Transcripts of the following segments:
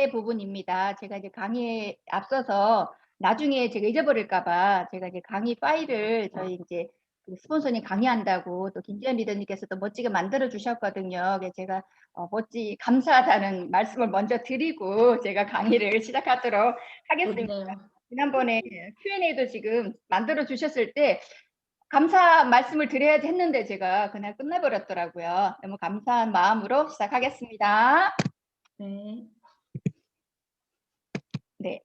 부분입니다. 제가 이제 강의에 앞서서 나중에 제가 잊어버릴까 봐 제가 이제 강의 파일을 저희 이제 그 스폰서님 강의한다고 또 김지연 리더님께서 또 멋지게 만들어 주셨거든요. 그래서 제가 감사하다는 말씀을 먼저 드리고 제가 강의를 시작하도록 하겠습니다. 좋네요. 지난번에 Q&A도 지금 만들어 주셨을 때 감사 말씀을 드려야 했는데 제가 그날 끝내버렸더라고요. 너무 감사한 마음으로 시작하겠습니다. 네. 네.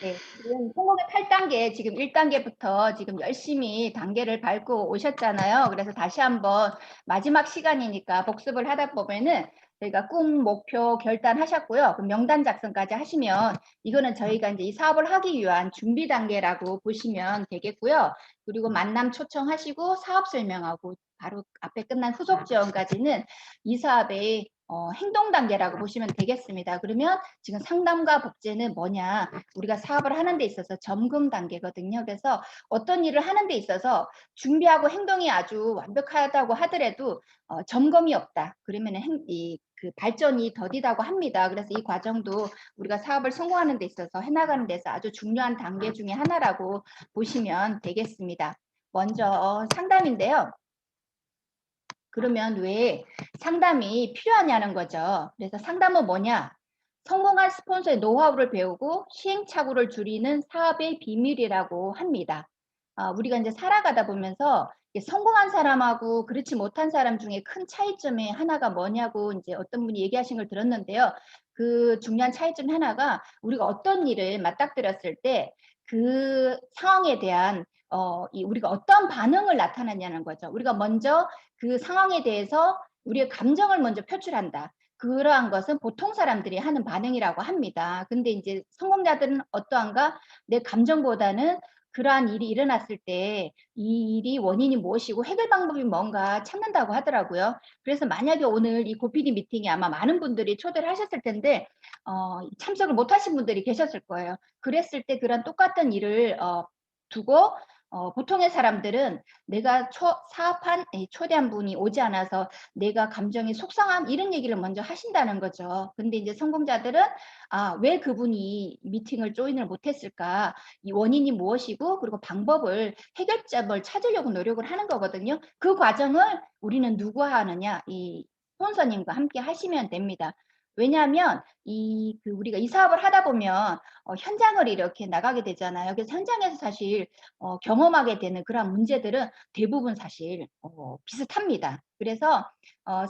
네. 지금 성공의 8단계, 지금 1단계부터 지금 열심히 단계를 밟고 오셨잖아요. 그래서 다시 한번 마지막 시간이니까 복습을 하다 보면은 저희가 꿈, 목표 결단하셨고요. 그럼 명단 작성까지 하시면 이거는 저희가 이제 이 사업을 하기 위한 준비 단계라고 보시면 되겠고요. 그리고 만남 초청하시고 사업 설명하고 바로 앞에 끝난 후속 지원까지는 이 사업의 행동 단계라고 보시면 되겠습니다. 그러면 지금 상담과 복제는 뭐냐? 우리가 사업을 하는 데 있어서 점검 단계거든요. 그래서 어떤 일을 하는 데 있어서 준비하고 행동이 아주 완벽하다고 하더라도 점검이 없다. 그러면 그 발전이 더디다고 합니다. 그래서 이 과정도 우리가 사업을 성공하는 데 있어서 해나가는 데서 아주 중요한 단계 중에 하나라고 보시면 되겠습니다. 먼저 상담인데요. 그러면 왜 상담이 필요하냐는 거죠. 그래서 상담은 뭐냐? 성공한 스폰서의 노하우를 배우고 시행착오를 줄이는 사업의 비밀이라고 합니다. 우리가 이제 살아가다 보면서 성공한 사람하고 그렇지 못한 사람 중에 큰 차이점이 하나가 뭐냐고 이제 어떤 분이 얘기하신 걸 들었는데요. 그 중요한 차이점 하나가 우리가 어떤 일을 맞닥뜨렸을 때 그 상황에 대한 우리가 어떤 반응을 나타내냐는 거죠. 우리가 먼저 그 상황에 대해서 우리의 감정을 먼저 표출한다. 그러한 것은 보통 사람들이 하는 반응이라고 합니다. 근데 이제 성공자들은 어떠한가? 내 감정보다는 그러한 일이 일어났을 때 이 일이 원인이 무엇이고 해결 방법이 뭔가 찾는다고 하더라고요. 그래서 만약에 오늘 이 고PD 미팅에 아마 많은 분들이 초대를 하셨을 텐데 참석을 못 하신 분들이 계셨을 거예요. 그랬을 때 그런 똑같은 일을 두고 보통의 사람들은 내가 사업한 초대한 분이 오지 않아서 내가 감정이 속상함 이런 얘기를 먼저 하신다는 거죠. 근데 이제 성공자들은 왜 그분이 미팅을 조인을 못했을까? 이 원인이 무엇이고 그리고 방법을 해결점을 찾으려고 노력을 하는 거거든요. 그 과정을 우리는 누구와 하느냐? 이 스폰서님과 함께 하시면 됩니다. 왜냐하면 우리가 이 사업을 하다 보면 현장을 이렇게 나가게 되잖아요. 그래서 현장에서 사실 경험하게 되는 그런 문제들은 대부분 사실 비슷합니다. 그래서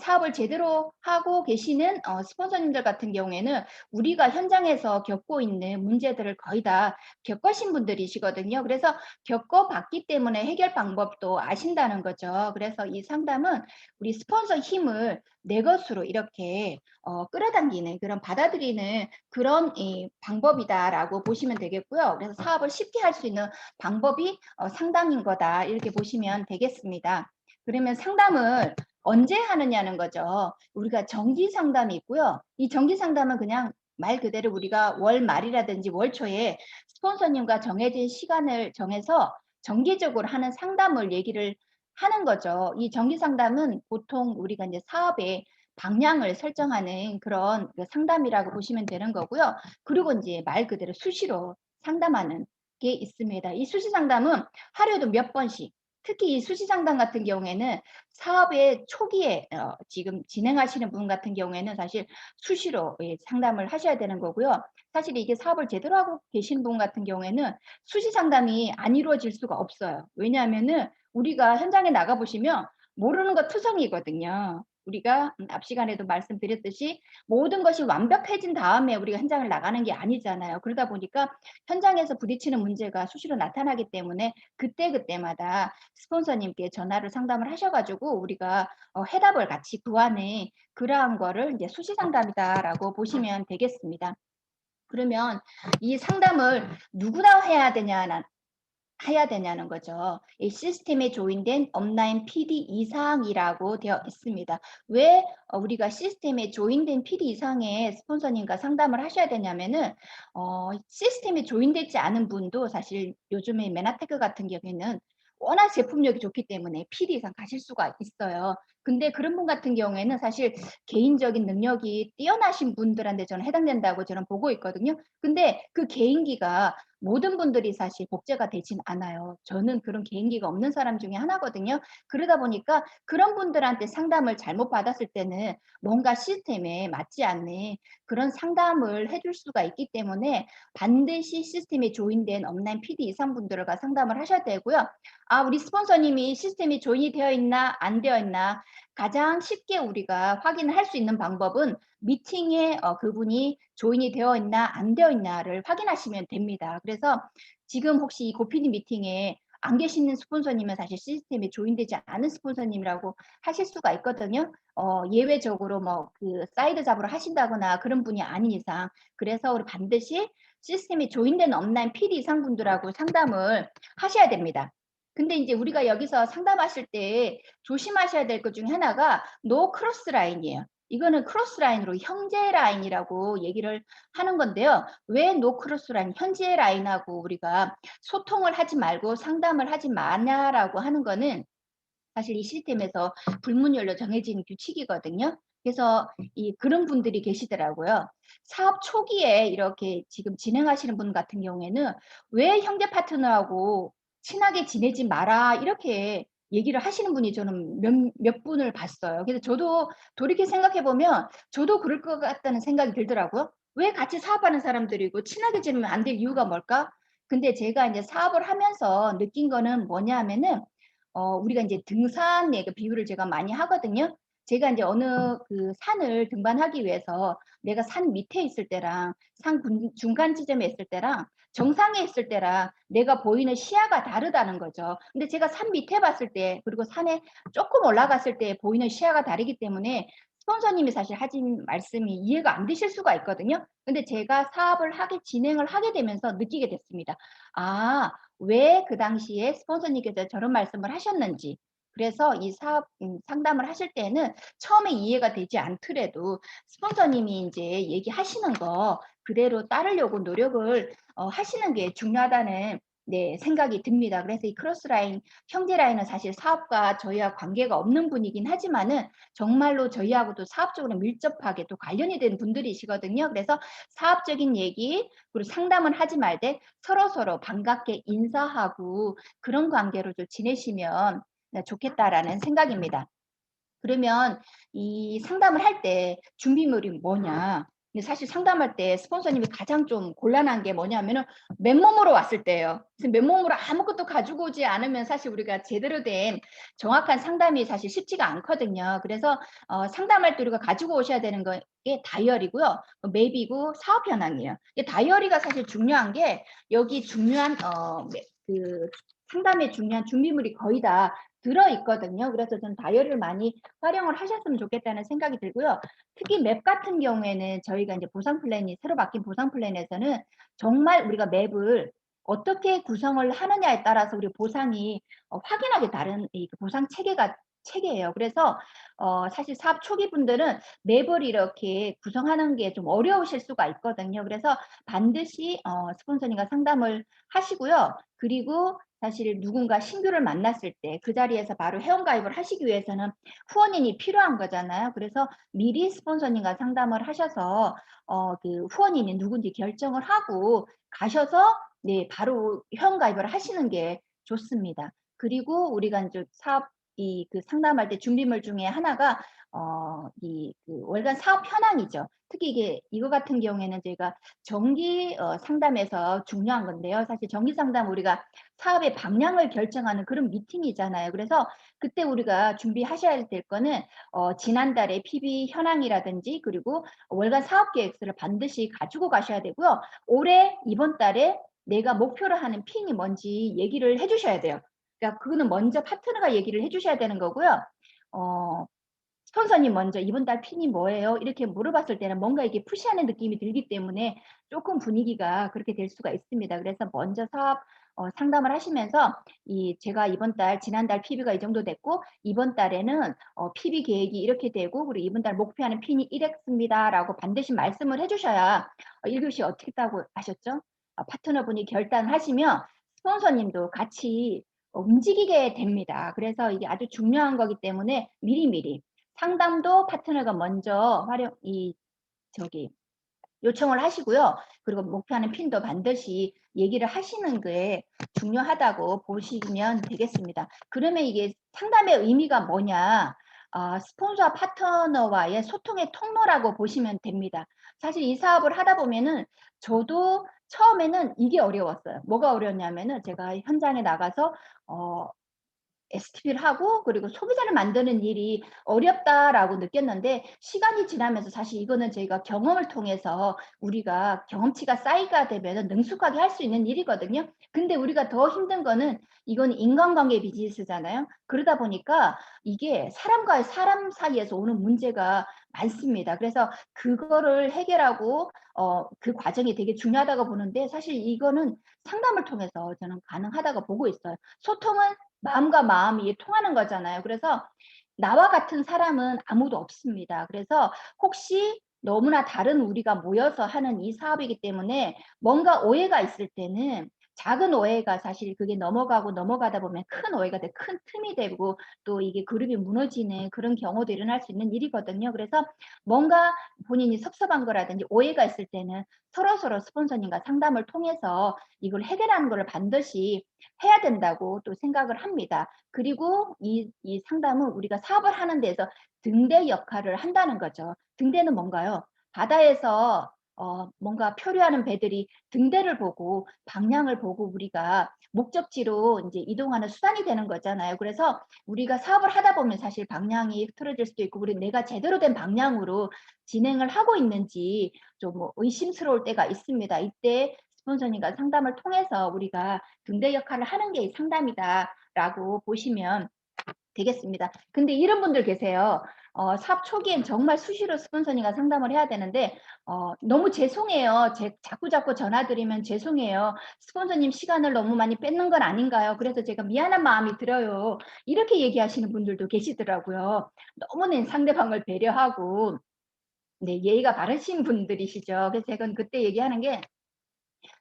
사업을 제대로 하고 계시는 스폰서님들 같은 경우에는 우리가 현장에서 겪고 있는 문제들을 거의 다 겪으신 분들이시거든요. 그래서 겪어봤기 때문에 해결 방법도 아신다는 거죠. 그래서 이 상담은 우리 스폰서 힘을 내 것으로 이렇게 끌어당기는 그런 받아들이는 그런 방법이다라고 보시면 되겠고요. 그래서 사업을 쉽게 할 수 있는 방법이 상담인 거다 이렇게 보시면 되겠습니다. 그러면 상담을 언제 하느냐는 거죠. 우리가 정기 상담이 있고요. 이 정기 상담은 그냥 말 그대로 우리가 월 말이라든지 월 초에 스폰서님과 정해진 시간을 정해서 정기적으로 하는 상담을 얘기를 하는 거죠. 이 정기 상담은 보통 우리가 이제 사업의 방향을 설정하는 그런 그 상담이라고 보시면 되는 거고요. 그리고 이제 말 그대로 수시로 상담하는 게 있습니다. 이 수시 상담은 하루에도 몇 번씩, 특히 이 수시 상담 같은 경우에는 사업의 초기에 지금 진행하시는 분 같은 경우에는 사실 수시로 상담을 하셔야 되는 거고요. 사실 이게 사업을 제대로 하고 계신 분 같은 경우에는 수시 상담이 안 이루어질 수가 없어요. 왜냐하면은 우리가 현장에 나가 보시면 모르는 거 투성이거든요. 우리가 앞 시간에도 말씀드렸듯이 모든 것이 완벽해진 다음에 우리가 현장을 나가는 게 아니잖아요. 그러다 보니까 현장에서 부딪히는 문제가 수시로 나타나기 때문에 그때그때마다 스폰서님께 전화를 상담을 하셔가지고 우리가 해답을 같이 구하는 그러한 거를 이제 수시 상담이다라고 보시면 되겠습니다. 그러면 이 상담을 누구나 해야 되냐는 거죠. 이 시스템에 조인된 업라인 PD 이상이라고 되어 있습니다. 왜 우리가 시스템에 조인된 PD 이상의 스폰서님과 상담을 하셔야 되냐면은 시스템에 조인되지 않은 분도 사실 요즘에 메나테크 같은 경우에는 워낙 제품력이 좋기 때문에 PD 이상 가실 수가 있어요. 근데 그런 분 같은 경우에는 사실 개인적인 능력이 뛰어나신 분들한테 저는 해당된다고 저는 보고 있거든요. 근데 그 개인기가 모든 분들이 사실 복제가 되진 않아요. 저는 그런 개인기가 없는 사람 중에 하나거든요. 그러다 보니까 그런 분들한테 상담을 잘못 받았을 때는 뭔가 시스템에 맞지 않는 그런 상담을 해줄 수가 있기 때문에 반드시 시스템에 조인된 업라인 PD 이상 분들과 상담을 하셔야 되고요. 아, 우리 스폰서님이 시스템이 조인이 되어 있나 안 되어 있나 가장 쉽게 우리가 확인을 할 수 있는 방법은 미팅에 그분이 조인이 되어 있나 안 되어 있나를 확인하시면 됩니다. 그래서 지금 혹시 이 고피디 미팅에 안 계시는 스폰서님은 사실 시스템에 조인되지 않은 스폰서님이라고 하실 수가 있거든요. 예외적으로 뭐 그 사이드 잡으로 하신다거나 그런 분이 아닌 이상. 그래서 우리 반드시 시스템에 조인된 업라인 PD 이상 분들하고 상담을 하셔야 됩니다. 근데 이제 우리가 여기서 상담하실 때 조심하셔야 될 것 중에 하나가 노 크로스 라인이에요. 이거는 크로스 라인으로 형제 라인이라고 얘기를 하는 건데요. 왜 노 크로스 라인, 현재 라인하고 우리가 소통을 하지 말고 상담을 하지 마냐라고 하는 거는 사실 이 시스템에서 불문율로 정해진 규칙이거든요. 그래서 이 그런 분들이 계시더라고요. 사업 초기에 이렇게 지금 진행하시는 분 같은 경우에는 "왜 형제 파트너하고 친하게 지내지 마라." 이렇게 얘기를 하시는 분이 저는 몇 분을 봤어요. 그래서 저도 돌이켜 생각해 보면 저도 그럴 것 같다는 생각이 들더라고요. '왜 같이 사업하는 사람들이고 친하게 지내면 안 될 이유가 뭘까?' 근데 제가 인제 사업을 하면서 느낀 거는 뭐냐 하면은 우리가 인제 등산의 그 비유를 제가 많이 하거든요. 제가 인제 어느 그 산을 등반하기 위해서 내가 산 밑에 있을 때랑 산 중간 지점에 있을 때랑 정상에 있을 때랑 내가 보이는 시야가 다르다는 거죠. 근데 제가 산 밑에 봤을 때 그리고 산에 쪼끔 올라갔을 때 보이는 시야가 다르기 때문에 스폰서님이 사실 하신 말씀이 이해가 안 되실 수가 있거든요. 근데 제가 사업을 진행을 하게 되면서 느끼게 됐습니다. 아, 왜 그 당시에 스폰서님께서 저런 말씀을 하셨는지. 그래서 이 사업 상담을 하실 때는 처음에 이해가 되지 않더라도 스폰서님이 인제 얘기하시는 거 그대로 따르려고 노력을 하시는 게 중요하다는 네 생각이 듭니다. 그래서 이 크로스 라인, 형제 라인은 사실 사업과 저희와 관계가 없는 분이긴 하지만은 정말로 저희하고도 사업적으로 밀접하게 또 관련이 된 분들이시거든요. 그래서 사업적인 얘기 그리고 상담은 하지 말되 서로서로 반갑게 인사하고 그런 관계로 좀 지내시면 네 좋겠다라는 생각입니다. 그러면 이 상담을 할 때 준비물이 뭐냐. 근데 사실 상담할 때 스폰서님이 가장 좀 곤란한 게 뭐냐면은 맨몸으로 왔을 때예요. 그래서 맨몸으로 아무것도 가지고 오지 않으면 사실 우리가 제대로 된 정확한 상담이 사실 쉽지가 않거든요. 그래서 상담할 때 우리가 가지고 오셔야 되는 게 다이어리고요. 맵이고 사업 현황이에요. 이 다이어리가 사실 중요한 게 여기 중요한 그 상담에 중요한 준비물이 거의 다 들어 있거든요. 그래서 저는 다이어리를 많이 활용을 하셨으면 좋겠다는 생각이 들고요. 특히 맵 같은 경우에는 저희가 인제 보상 플랜이 새로 바뀐 보상 플랜에서는 정말 우리가 맵을 어떻게 구성을 하느냐에 따라서 우리 보상이 확연하게 다른 이 그 보상 체계예요. 그래서 사실 사업 초기 분들은 맵을 이렇게 구성하는 게 좀 어려우실 수가 있거든요. 그래서 반드시 스폰서님과 상담을 하시고요. 그리고 사실 누군가 신규를 만났을 때 그 자리에서 바로 회원가입을 하시기 위해서는 후원인이 필요한 거잖아요. 그래서 미리 스폰서님과 상담을 하셔서 그 후원인이 누군지 결정을 하고 가셔서 네 바로 회원가입을 하시는 게 좋습니다. 그리고 우리가 인제 사업 그 상담할 때 준비물 중에 하나가 이 그 월간 사업 현황이죠. 특히 이거 같은 경우에는 저희가 정기 상담에서 중요한 건데요. 사실 정기 상담 우리가 사업의 방향을 결정하는 그런 미팅이잖아요. 그래서 그때 우리가 준비하셔야 될 거는 지난달의 PB 현황이라든지 그리고 월간 사업 계획서를 반드시 가지고 가셔야 되고요. 올해 이번 달에 내가 목표로 하는 핀이 뭔지 얘기를 해 주셔야 돼요. 그러니까 그거는 먼저 파트너가 얘기를 해 주셔야 되는 거고요. 어 스폰서님 먼저 "이번 달 핀이 뭐예요?" 이렇게 물어봤을 때는 뭔가 이게 푸시하는 느낌이 들기 때문에 쪼끔 분위기가 그렇게 될 수가 있습니다. 그래서 먼저 사업 상담을 하시면서 제가 이번 달 지난달 PB가 이 정도 됐고 이번 달에는 PB 계획이 이렇게 되고 그리고 "이번 달 목표하는 핀이 이랬습니다."라고 반드시 말씀을 해 주셔야 1 교시 어떻게 했다고 하셨죠? 파트너분이 결단하시면 스폰서님도 같이 움직이게 됩니다. 그래서 이게 아주 중요한 거기 때문에 미리미리 상담도 파트너가 먼저 저기 요청을 하시고요. 그리고 목표하는 핀도 반드시 얘기를 하시는 게 중요하다고 보시면 되겠습니다. 그러면 이게 상담의 의미가 뭐냐? 스폰서와 파트너와의 소통의 통로라고 보시면 됩니다. 사실 이 사업을 하다 보면은 저도 처음에는 이게 어려웠어요. 뭐가 어려웠냐면은 제가 현장에 나가서 어 STP를 하고 그리고 소비자를 만드는 일이 어렵다라고 느꼈는데, 시간이 지나면서 사실 이거는 저희가 경험을 통해서 우리가 경험치가 쌓이가 되면 능숙하게 할 수 있는 일이거든요. 근데 우리가 더 힘든 거는 이건 인간관계 비즈니스잖아요. 그러다 보니까 이게 사람과 사람 사이에서 오는 문제가 많습니다. 그래서 그거를 해결하고 그 과정이 되게 중요하다고 보는데, 사실 이거는 상담을 통해서 저는 가능하다고 보고 있어요. 소통은 마음과 마음이 통하는 거잖아요. 그래서 나와 같은 사람은 아무도 없습니다. 그래서 혹시 너무나 다른 우리가 모여서 하는 이 사업이기 때문에 뭔가 오해가 있을 때는 작은 오해가 사실 그게 넘어가다 보면 큰 오해가 돼 큰 틈이 되고 또 이게 그룹이 무너지는 그런 경우도 일어날 수 있는 일이거든요. 그래서 뭔가 본인이 섭섭한 거라든지 오해가 있을 때는 서로서로 스폰서님과 상담을 통해서 이걸 해결하는 거를 반드시 해야 된다고 또 생각을 합니다. 그리고 이 상담은 우리가 사업을 하는 데에서 등대 역할을 한다는 거죠. 등대는 뭔가요? 바다에서 뭔가 표류하는 배들이 등대를 보고 방향을 보고 우리가 목적지로 이제 이동하는 수단이 되는 거잖아요. 그래서 우리가 사업을 하다 보면 사실 방향이 흐트러질 수도 있고, 우리 내가 제대로 된 방향으로 진행을 하고 있는지 좀 뭐 의심스러울 때가 있습니다. 이때 스폰서님과 상담을 통해서 우리가 등대 역할을 하는 게 상담이다라고 보시면 되겠습니다. 근데 이런 분들 계세요. 사업 초기엔 정말 수시로 스폰서님과 상담을 해야 되는데 너무 죄송해요. 자꾸 전화 드리면 죄송해요. 스폰서님 시간을 너무 많이 뺏는 건 아닌가요? 그래서 제가 미안한 마음이 들어요. 이렇게 얘기하시는 분들도 계시더라고요. 너무 내 상대방을 배려하고 네, 예의가 바르신 분들이시죠. 그래서 제가 그때 얘기하는 게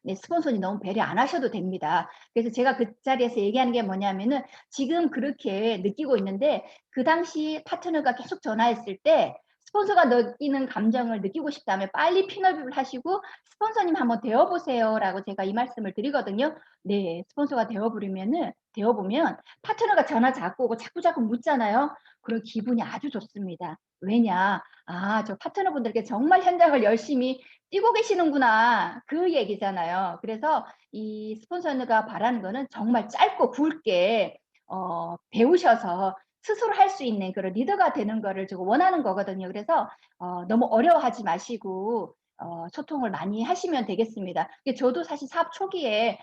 네, 스폰서님 너무 배려 안 하셔도 됩니다. 그래서 제가 그 자리에서 얘기하는 게 뭐냐면은 지금 그렇게 느끼고 있는데 그 당시 파트너가 계속 전화했을 때 스폰서가 느끼는 감정을 느끼고 싶다면 빨리 핀업을 하시고 스폰서님 한번 되어보세요라고 제가 이 말씀을 드리거든요. 네, 스폰서가 되어보면 파트너가 전화 자꾸 오고 자꾸 묻잖아요. 그런 기분이 아주 좋습니다. 왜냐? 저 파트너분들께 정말 현장을 열심히 뛰고 계시는구나. 그 얘기잖아요. 그래서 이 스폰서가 바라는 거는 정말 짧고 굵게 배우셔서 스스로 할 수 있는 그런 리더가 되는 거를 지금 원하는 거거든요. 그래서 너무 어려워하지 마시고 소통을 많이 하시면 되겠습니다. 저도 사실 사업 초기에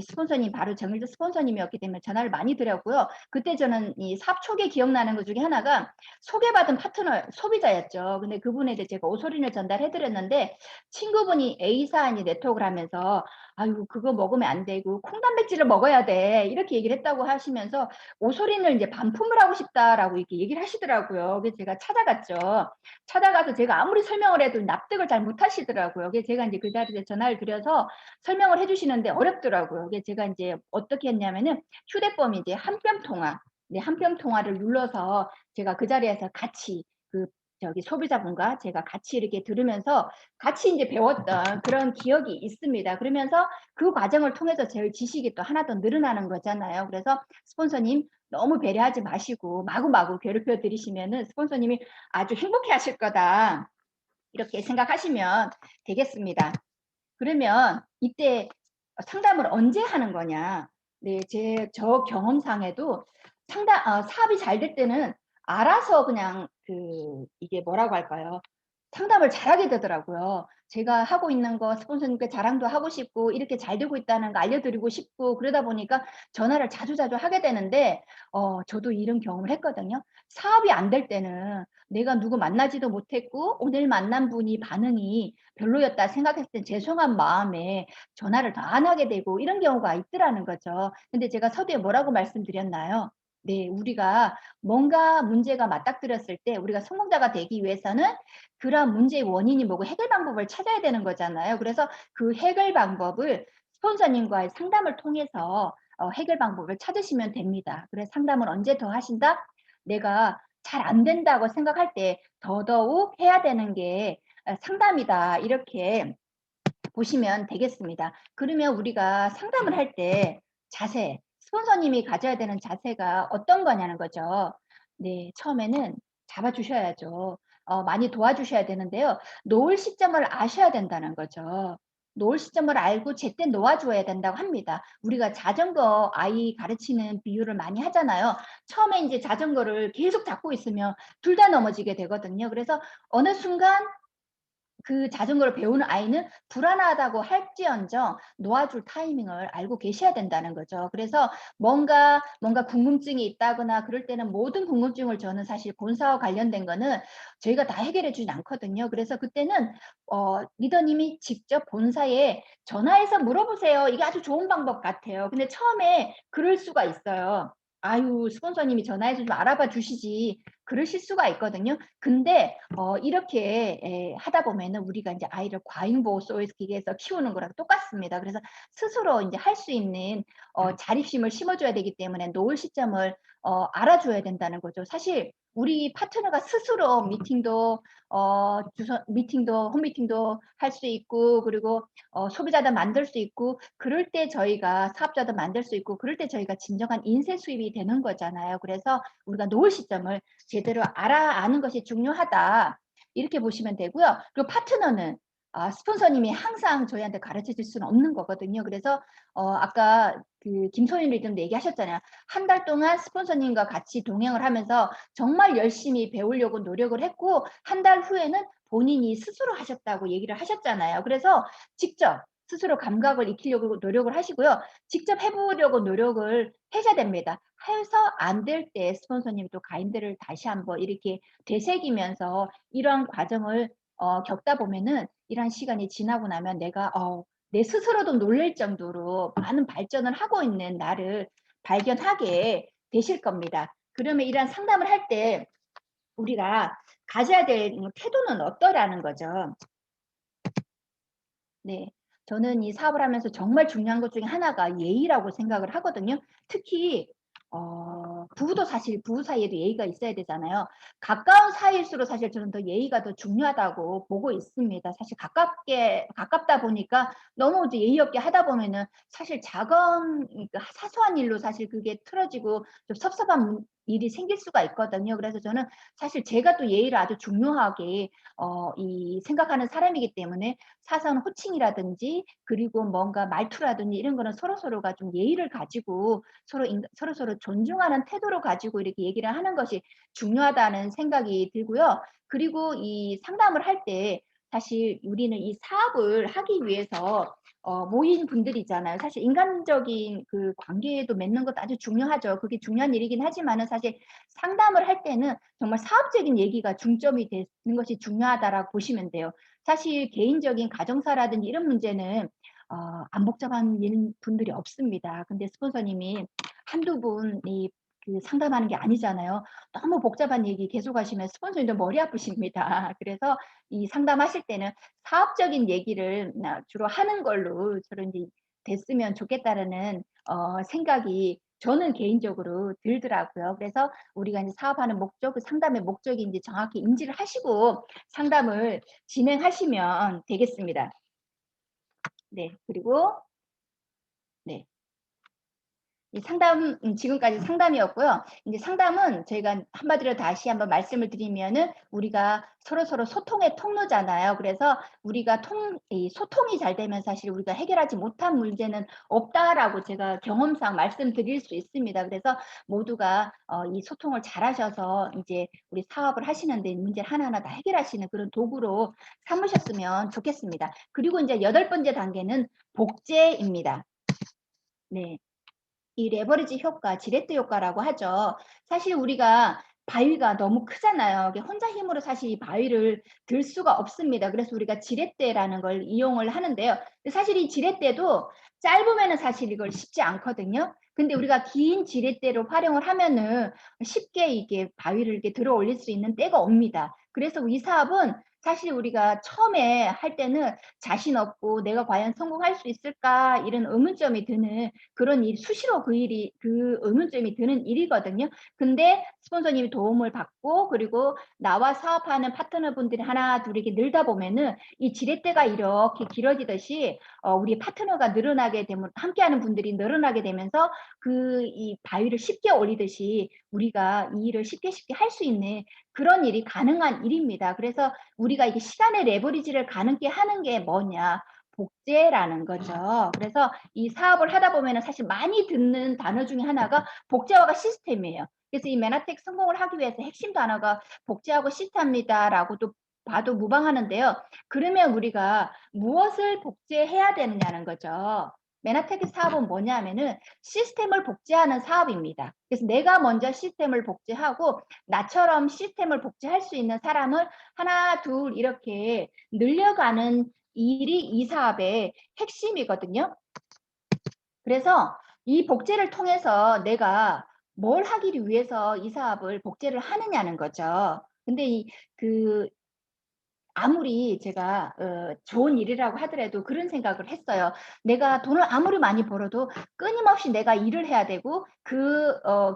스폰서님 바로 정일도 스폰서님이었기 때문에 전화를 많이 드렸고요. 그때 저는 이 사업 초기에 기억나는 것 중에 하나가 소개받은 파트너 소비자였죠. 근데 그분에 대해 제가 오소린을 전달해 드렸는데 친구분이 A사 이제 네트워크를 하면서 "아유 그거 먹으면 안 되고 콩단백질을 먹어야 돼." 이렇게 얘기를 했다고 하시면서 "오소린을 이제 반품을 하고 싶다."라고 이렇게 얘기를 하시더라고요. 그래서 제가 찾아갔죠. 찾아가서 제가 아무리 설명을 해도 납득을 잘 못 하시더라고요. 그래서 제가 인제 그 자리에 전화를 드려서 설명을 해 주시는데 어렵더라고요. 그래서 제가 인제 어떻게 했냐면은 휴대폰 이제 한 뼘 통화, 네 한 뼘 통화를 눌러서 제가 그 자리에서 같이 그 저기 소비자분과 제가 같이 이렇게 들으면서 같이 인제 배웠던 그런 기억이 있습니다. 그러면서 그 과정을 통해서 제 지식이 또 하나 더 늘어나는 거잖아요. 그래서 스폰서님 너무 배려하지 마시고 마구마구 괴롭혀 드리시면은 스폰서님이 '아주 행복해하실 거다.' 이렇게 생각하시면 되겠습니다. 그러면 이때 상담을 언제 하는 거냐? 네, 저 경험상에도 사업이 잘 될 때는 알아서 그냥 이게 뭐라고 할까요? 상담을 잘하게 되더라고요. 제가 하고 있는 거 스폰서님께 자랑도 하고 싶고 이렇게 잘 되고 있다는 거 알려드리고 싶고 그러다 보니까 전화를 자주자주 하게 되는데 저도 이런 경험을 했거든요. 사업이 안 될 때는 내가 누구 만나지도 못했고 오늘 만난 분이 반응이 별로였다 생각했을 땐 죄송한 마음에 전화를 더 안 하게 되고 이런 경우가 있더라는 거죠. 근데 제가 서두에 뭐라고 말씀드렸나요? 네, 우리가 뭔가 문제가 맞닥뜨렸을 때 우리가 성공자가 되기 위해서는 그런 문제의 원인이 뭐고 해결 방법을 찾아야 되는 거잖아요. 그래서 그 해결 방법을 스폰서님과의 상담을 통해서 해결 방법을 찾으시면 됩니다. 그래서 상담을 언제 더 하신다? 내가 잘 안 된다고 생각할 때 더더욱 해야 되는 게 상담이다. 이렇게 보시면 되겠습니다. 그러면 우리가 상담을 할 때 자세, 스폰서님이 가져야 되는 자세가 어떤 거냐는 거죠. 네, 처음에는 잡아주셔야죠. 많이 도와주셔야 되는데요. 놓을 시점을 아셔야 된다는 거죠. 놓을 시점을 알고 제때 놓아줘야 된다고 합니다. 우리가 자전거 아이 가르치는 비유를 많이 하잖아요. 처음에 이제 자전거를 계속 잡고 있으면 둘 다 넘어지게 되거든요. 그래서 어느 순간 그 자전거를 배우는 아이는 불안하다고 할지언정 놓아줄 타이밍을 알고 계셔야 된다는 거죠. 그래서 뭔가 궁금증이 있다거나 그럴 때는 모든 궁금증을 저는 사실 본사와 관련된 거는 저희가 다 해결해 주진 않거든요. 그래서 그때는 리더님이 직접 본사에 전화해서 물어보세요. 이게 아주 좋은 방법 같아요. 근데 처음에 그럴 수가 있어요. 아유, 스폰서님이 전화해서 좀 알아봐 주시지. 그러실 수가 있거든요. 근데 이렇게 하다 보면은 우리가 이제 아이를 과잉보호 소이기에서 키우는 거랑 똑같습니다. 그래서 스스로 이제 할 수 있는 자립심을 심어줘야 되기 때문에 놓을 시점을 알아줘야 된다는 거죠. 사실 우리 파트너가 스스로 미팅도 홈미팅도 할 수 있고, 그리고 소비자도 만들 수 있고, 그럴 때 저희가 사업자도 만들 수 있고, 그럴 때 저희가 진정한 인쇄 수입이 되는 거잖아요. 그래서 우리가 놓을 시점을 제대로 아는 것이 중요하다. 이렇게 보시면 되고요. 그리고 파트너는 스폰서님이 항상 저희한테 가르쳐 줄 수는 없는 거거든요. 그래서 아까 그 김소연 리더님도 얘기하셨잖아요. 한 달 동안 스폰서님과 같이 동행을 하면서 정말 열심히 배우려고 노력을 했고 한 달 후에는 본인이 스스로 하셨다고 얘기를 하셨잖아요. 그래서 직접 스스로 감각을 익히려고 노력을 하시고요. 직접 해보려고 노력을 하셔야 됩니다. 해서 안 될 때 스폰서님이 또 가이드를 다시 한번 이렇게 되새기면서 이러한 과정을 겪다 보면은 이런 시간이 지나고 나면 내가 내 스스로도 놀랄 정도로 많은 발전을 하고 있는 나를 발견하게 되실 겁니다. 그러면 이런 상담을 할 때 우리가 가져야 될 태도는 어떠라는 거죠. 네. 저는 이 사업을 하면서 정말 중요한 것 중에 하나가 예의라고 생각을 하거든요. 특히 부부도 사실 부부 사이에도 예의가 있어야 되잖아요. 가까운 사이일수록 사실 저는 더 예의가 더 중요하다고 보고 있습니다. 사실 가깝다 보니까 너무 이제 예의 없게 하다 보면은 사실 작은 사소한 일로 사실 그게 틀어지고 좀 섭섭한 일이 생길 수가 있거든요. 그래서 저는 사실 제가 또 예의를 아주 중요하게 생각하는 사람이기 때문에 사소한 호칭이라든지 그리고 뭔가 말투라든지 이런 거는 서로서로가 좀 예의를 가지고 서로 존중하는 태도를 가지고 이렇게 얘기를 하는 것이 중요하다는 생각이 들고요. 그리고 이 상담을 할 때 사실 우리는 이 사업을 하기 위해서 모인 분들이잖아요. 사실 인간적인 그 관계도 맺는 것도 아주 중요하죠. 그게 중요한 일이긴 하지만은 사실 상담을 할 때는 정말 사업적인 얘기가 중점이 되는 것이 중요하다라고 보시면 돼요. 사실 개인적인 가정사라든지 이런 문제는 안 복잡한 분들이 없습니다. 근데 스폰서님이 한두 분이 그 상담하는 게 아니잖아요. 너무 복잡한 얘기 계속 하시면 스폰서님도 머리 아프십니다. 그래서 이 상담하실 때는 사업적인 얘기를 주로 하는 걸로 저는 이제 됐으면 좋겠다라는 생각이 저는 개인적으로 들더라고요. 그래서 우리가 이제 사업하는 목적, 그 상담의 목적이 이제 정확히 인지를 하시고 상담을 진행하시면 되겠습니다. 네, 그리고 네. 이 상담 지금까지 상담이었고요. 이제 상담은 저희가 한마디로 다시 한번 말씀을 드리면은 우리가 서로서로 소통의 통로잖아요. 그래서 우리가 이 소통이 잘 되면 사실 우리가 해결하지 못한 문제는 없다라고 제가 경험상 말씀드릴 수 있습니다. 그래서 모두가 이 소통을 잘하셔서 이제 우리 사업을 하시는데 문제를 하나하나 다 해결하시는 그런 도구로 삼으셨으면 좋겠습니다. 그리고 이제 8번째 단계는 복제입니다. 네. 이 레버리지 효과, 지렛대 효과라고 하죠. 사실 우리가 바위가 너무 크잖아요. 혼자 힘으로 사실 이 바위를 들 수가 없습니다. 그래서 우리가 지렛대라는 걸 이용을 하는데요. 사실 이 지렛대도 짧으면은 사실 이걸 쉽지 않거든요. 근데 우리가 긴 지렛대로 활용을 하면은 쉽게 이게 바위를 이렇게 들어 올릴 수 있는 때가 옵니다. 그래서 이 사업은 사실 우리가 처음에 할 때는 자신 없고 '내가 과연 성공할 수 있을까?' 이런 의문점이 드는 그런 일, 수시로 그 의문점이 드는 일이거든요. 근데 스폰서님이 도움을 받고 그리고 나와 사업하는 파트너분들이 하나 둘 이렇게 늘다 보면은 이 지렛대가 이렇게 길어지듯이 우리 파트너가 늘어나게 되면, 함께하는 분들이 늘어나게 되면서 이 바위를 쉽게 올리듯이 우리가 이 일을 쉽게 할 수 있는 그런 일이 가능한 일입니다. 그래서 우리가 이게 시간의 레버리지를 가능케 하는 게 뭐냐? 복제라는 거죠. 그래서 이 사업을 하다 보면은 사실 많이 듣는 단어 중에 하나가 복제화가 시스템이에요. 그래서 이 메나텍 성공을 하기 위해서 핵심 단어가 복제하고 시스템이다라고도 봐도 무방하는데요. 그러면 우리가 무엇을 복제해야 되느냐는 거죠. 메나텍 사업은 뭐냐면은 시스템을 복제하는 사업입니다. 그래서 내가 먼저 시스템을 복제하고 나처럼 시스템을 복제할 수 있는 사람을 하나 둘 이렇게 늘려가는 일이 이 사업의 핵심이거든요. 그래서 이 복제를 통해서 내가 뭘 하기 위해서 이 사업을 복제를 하느냐는 거죠. 근데 아무리 제가 좋은 일이라고 하더라도 그런 생각을 했어요. 내가 돈을 아무리 많이 벌어도 끊임없이 내가 일을 해야 되고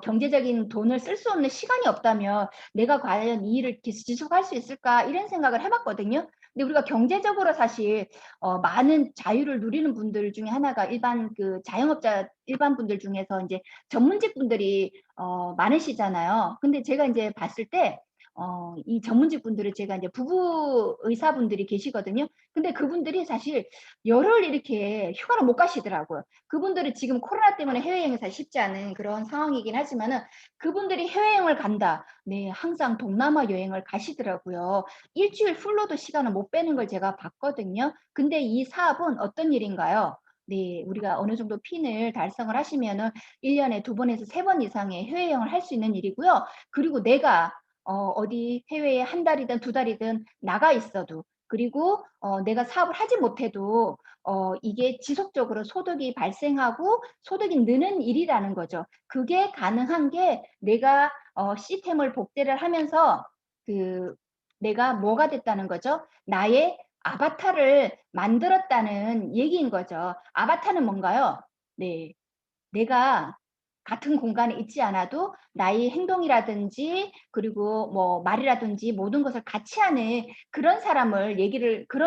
경제적인 돈을 쓸 수 없는 시간이 없다면 '내가 과연 이 일을 계속 지속할 수 있을까?' 이런 생각을 해 봤거든요. 근데 우리가 경제적으로 사실 많은 자유를 누리는 분들 중에 하나가 자영업자 일반 분들 중에서 인제 전문직 분들이 많으시잖아요. 근데 제가 인제 봤을 때 이 전문직 분들을 제가 이제 부부 의사분들이 계시거든요. 근데 그분들이 사실 열흘 이렇게 휴가를 못 가시더라고요. 그분들은 지금 코로나 때문에 해외여행이 사실 쉽지 않은 그런 상황이긴 하지만은 그분들이 해외여행을 간다. 네, 항상 동남아 여행을 가시더라고요. 일 주일 풀로도 시간을 못 빼는 걸 제가 봤거든요. 근데 이 사업은 어떤 일인가요? 네, 우리가 어느 정도 핀을 달성을 하시면은 1 년에 2 번에서 3번 이상의 해외여행을 할 수 있는 일이고요. 그리고 내가 어디 해외에 1 달이든 2 달이든 나가 있어도, 그리고 내가 사업을 하지 못해도 이게 지속적으로 소득이 발생하고 소득이 느는 일이라는 거죠. 그게 가능한 게 내가 시스템을 복제를 하면서 그 내가 뭐가 됐다는 거죠? 나의 아바타를 만들었다는 얘기인 거죠. 아바타는 뭔가요? 네. 내가 같은 공간에 있지 않아도 나의 행동이라든지 그리고 뭐 말이라든지 모든 것을 같이 하는 그런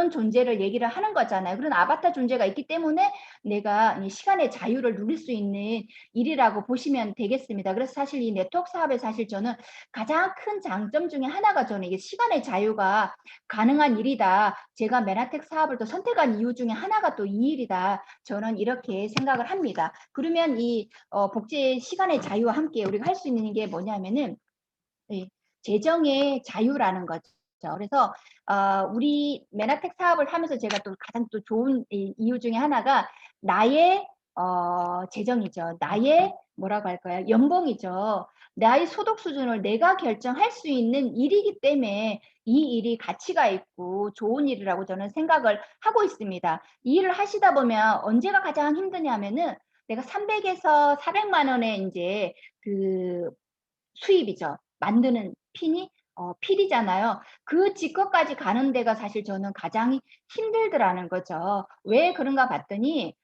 존재를 얘기를 하는 거잖아요. 그런 아바타 존재가 있기 때문에 내가 이 시간의 자유를 누릴 수 있는 일이라고 보시면 되겠습니다. 그래서 사실 이 네트워크 사업에 사실 저는 가장 큰 장점 중에 하나가, 저는 이게 시간의 자유가 가능한 일이다. 제가 메나텍 사업을 또 선택한 이유 중에 하나가 또 이 일이다. 저는 이렇게 생각을 합니다. 그러면 이 복지의 시간의 자유와 함께 우리가 할 수 있는 게 뭐냐면은 이 재정의 자유라는 거죠. 그래서 우리 메나텍 사업을 하면서 제가 또 가장 또 좋은 이유 중에 하나가 나의 재정이죠. 나의 뭐라고 할까요? 연봉이죠. 나의 소득 수준을 내가 결정할 수 있는 일이기 때문에 이 일이 가치가 있고 좋은 일이라고 저는 생각을 하고 있습니다. 이 일을 하시다 보면 언제가 가장 힘드냐면은 내가 300에서 400만 원의 인제 그 수입이죠. 만드는 핀이 필이잖아요. 그 직거까지 가는 데가 사실 저는 가장 힘들더라는 거죠. 왜 그런가 봤더니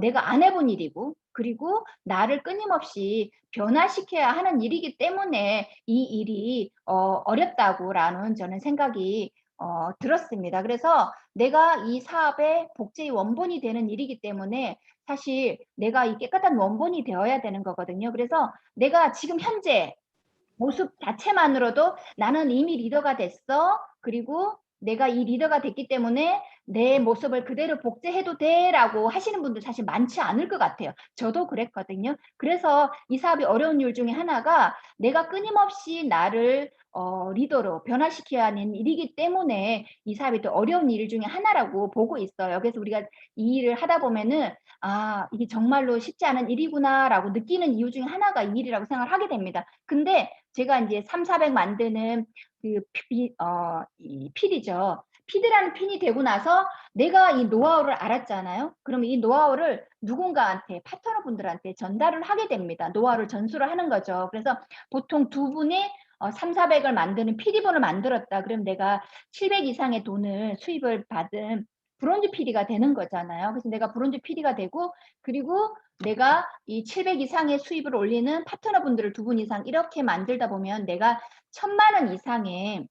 내가 안 해본 일이고, 그리고 나를 끊임없이 변화시켜야 하는 일이기 때문에 이 일이 어렵다고라는 저는 생각이 들었습니다. 그래서 내가 이 사업의 복제의 원본이 되는 일이기 때문에 사실 내가 이 깨끗한 원본이 되어야 되는 거거든요. 그래서 내가 지금 현재 모습 자체만으로도 '나는 이미 리더가 됐어. 그리고 내가 이 리더가 됐기 때문에 내 모습을 그대로 복제해도 돼.'라고 하시는 분들 사실 많지 않을 것 같아요. 저도 그랬거든요. 그래서 이 사업이 어려운 이유 중에 하나가 내가 끊임없이 나를 리더로 변화시켜야 하는 일이기 때문에 이 사업이 또 어려운 일 중에 하나라고 보고 있어요. 그래서 우리가 이 일을 하다 보면은 '아, 이게 정말로 쉽지 않은 일이구나.'라고 느끼는 이유 중에 하나가 이 일이라고 생각을 하게 됩니다. 근데 제가 인제 300-400 만드는 이 필이죠. 필이라는 핀이 되고 나서 내가 이 노하우를 알았잖아요. 그러면 이 노하우를 누군가한테, 파트너분들한테 전달을 하게 됩니다. 노하우를 전수를 하는 거죠. 그래서 보통 두 분이 3,400을 만드는 PD본을 만들었다. 그럼 내가 700 이상의 돈을 수입을 받은 브론즈 PD가 되는 거잖아요. 그래서 내가 브론즈 PD가 되고, 그리고 내가 이 700 이상의 수입을 올리는 파트너분들을 2분 이상 이렇게 만들다 보면 내가 1,000만 원 이상의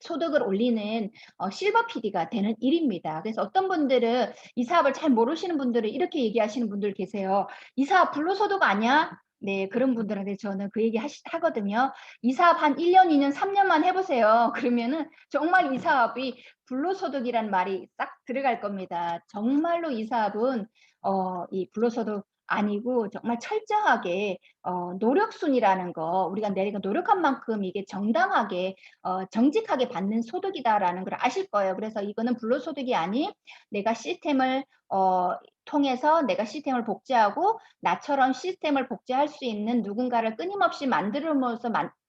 소득을 올리는 실버 PD가 되는 일입니다. 그래서 어떤 분들은 이 사업을 잘 모르시는 분들은 이렇게 얘기하시는 분들 계세요. "이 사업 불로소득 아니야?" 네, 그런 분들한테 저는 그 얘기 하거든요. "이 사업 한 1 년, 2 년, 3 년만 해 보세요." 그러면은 정말 이 사업이 불로소득이란 말이 싹 들어갈 겁니다. 정말로 이 사업은 이 불로소득 아니고 정말 철저하게 노력순이라는 거, 우리가 내가 노력한 만큼 이게 정당하게 정직하게 받는 소득이다라는 걸 아실 거예요. 그래서 이거는 불로소득이 아닌, 내가 시스템을 통해서 내가 시스템을 복제하고 나처럼 시스템을 복제할 수 있는 누군가를 끊임없이